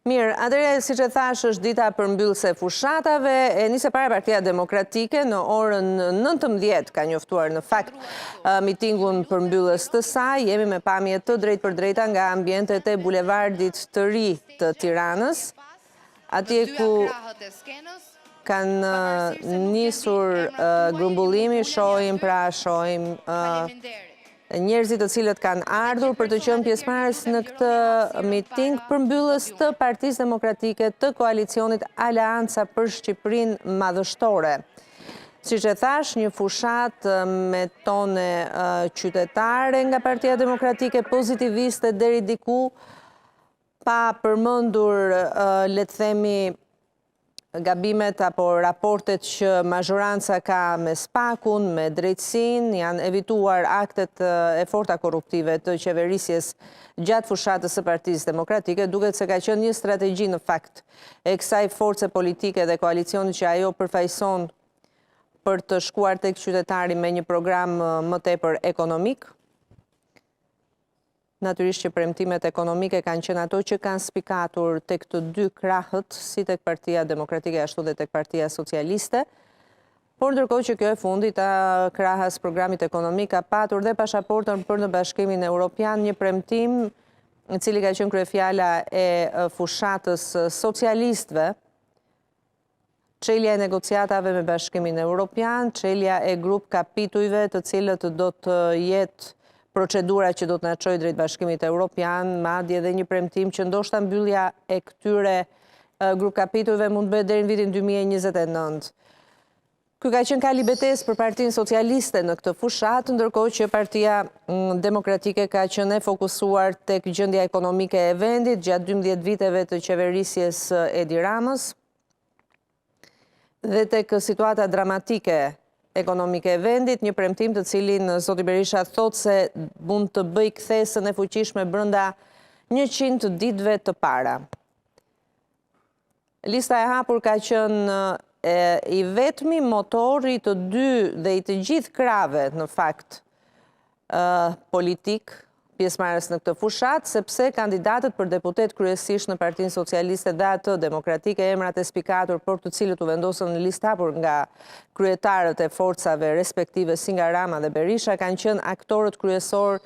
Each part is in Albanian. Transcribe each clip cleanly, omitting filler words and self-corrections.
Mirë, atëherë siç e thash është dita përmbyllëse e fushatave, e nisi para Partia Demokratike në orën 19 ka njoftuar në fakt mitingun përmbyllës të saj. Jemi me pamje të drejtpërdrejta nga ambientet e bulevardit të ri të Tiranës, atje ku kanë nisur grumbullimi, shohim njerëzit të cilët kanë ardhur për të qenë pjesëmarrës në këtë miting përmbyllës të Partisë Demokratike të koalicionit Aleanca për Shqipërinë Madhështore. Siç e thash, një fushat me tone qytetare nga Partia Demokratike, pozitiviste deri diku, pa përmendur le të themi gabimet apo raportet që mazhoranca ka me SPAK-un, me drejtësinë, janë evituar aktet e forta korruptive të qeverisjes gjatë fushatës së Partisë Demokratike, duket se ka qenë një strategji në fakt e kësaj force politike dhe koalicionit që ajo përfaqëson për të shkuar tek qytetari me një program më tepër ekonomik. Natyrisht që premtimet ekonomike kanë qenë ato që kanë spikatur tek të dy krahët, si tek Partia Demokratike ashtu dhe tek Partia Socialiste, por ndërkohë që kjo e fundit, krahas programit ekonomik ka patur dhe pasaportën për në Bashkimin Evropian, një premtim i cili ka qenë kryefjala e fushatës socialistëve, çelja e negociatave me Bashkimin Evropian, çelja e grup kapitujve të cilët do të jetë procedura që do të na çojë drejt Bashkimit Evropian, madje edhe një premtim që ndoshta mbyllja e këtyre grup kapitujve mund të bëhet deri në vitin 2029. Ky ka qenë kali betesë për Partinë Socialiste në këtë fushat, ndërkohë që Partia Demokratike ka qenë e fokusuar tek gjendja ekonomike e vendit gjatë 12 viteve të qeverisjes Edi Ramës dhe tek situata dramatike ekonomike e vendit, një premtim të cilin zoti Berisha thot se mund të bëj kthesën e fuqishme brenda 100 ditëve të para. Lista e hapur ka qenë i vetmi motori të dy dhe i të gjithë krave në fakt politik pjesëmarrës në këtë fushat, sepse kandidatët për deputet kryesisht në Partinë Socialiste dhe atë Demokratike, emrat e spikatur për të cilët u vendosën në listë hapur nga kryetarët e forcave respektive si nga Rama dhe Berisha, kanë qenë aktorët kryesor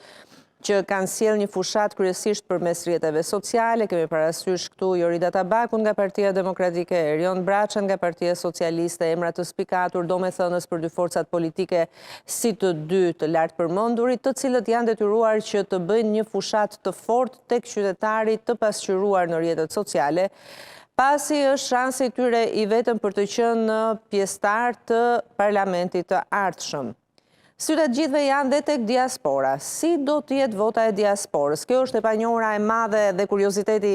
që kanë sjellë një fushat kryesisht përmes rrjeteve sociale. Kemi parasysh këtu Jorida Tabakun nga Partia Demokratike, Erion Braçan nga Partia Socialiste, emra të spikatur domethënës për dy forcat politike si të dy të lartë përmendurit, të cilët janë detyruar që të bëjnë një fushat të fortë tek qytetarit të pasqyruar në rrjetet sociale, pasi është shansi i tyre i vetëm për të qenë pjesëtar të parlamentit të ardhshëm. Sytë të gjithëve janë dhe tek diaspora. Si do të jetë vota e diasporës? Kjo është e panjohura e madhe dhe kurioziteti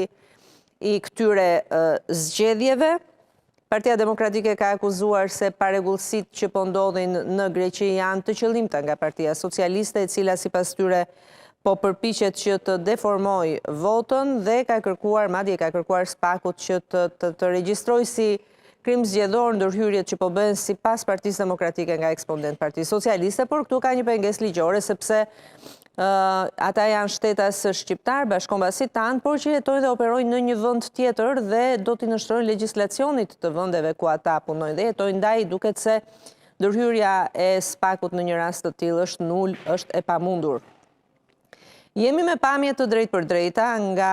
i këtyre zgjedhjeve. Partia Demokratike ka akuzuar se paregullësitë që po ndodhin në Greqi janë të qëllimta nga Partia Socialiste, e cila sipas tyre po përpiqet që të deformojë votën dhe ka kërkuar SPAK-ut që të regjistrojë si krim zgjedhor ndërhyrjet që po bëhen sipas Partisë Demokratike nga ekspondent Partisë Socialiste, por këtu ka një pengesë ligjore sepse ata janë shtetas shqiptar, bashkombësit tanë, por që jetojnë dhe operojnë në një vend tjetër dhe do t'i nështrojnë legjislacionit të vendeve ku ata punojnë dhe jetojnë, ndaj duket se ndërhyrja e SPAK-ut në një rast të tillë është nul, është e pamundur. Jemi me pamje të drejtpërdrejta nga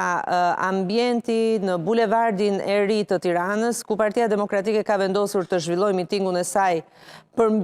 ambienti në bulevardin e ri të Tiranës, ku Partia Demokratike ka vendosur të zhvillojë mitingun e saj për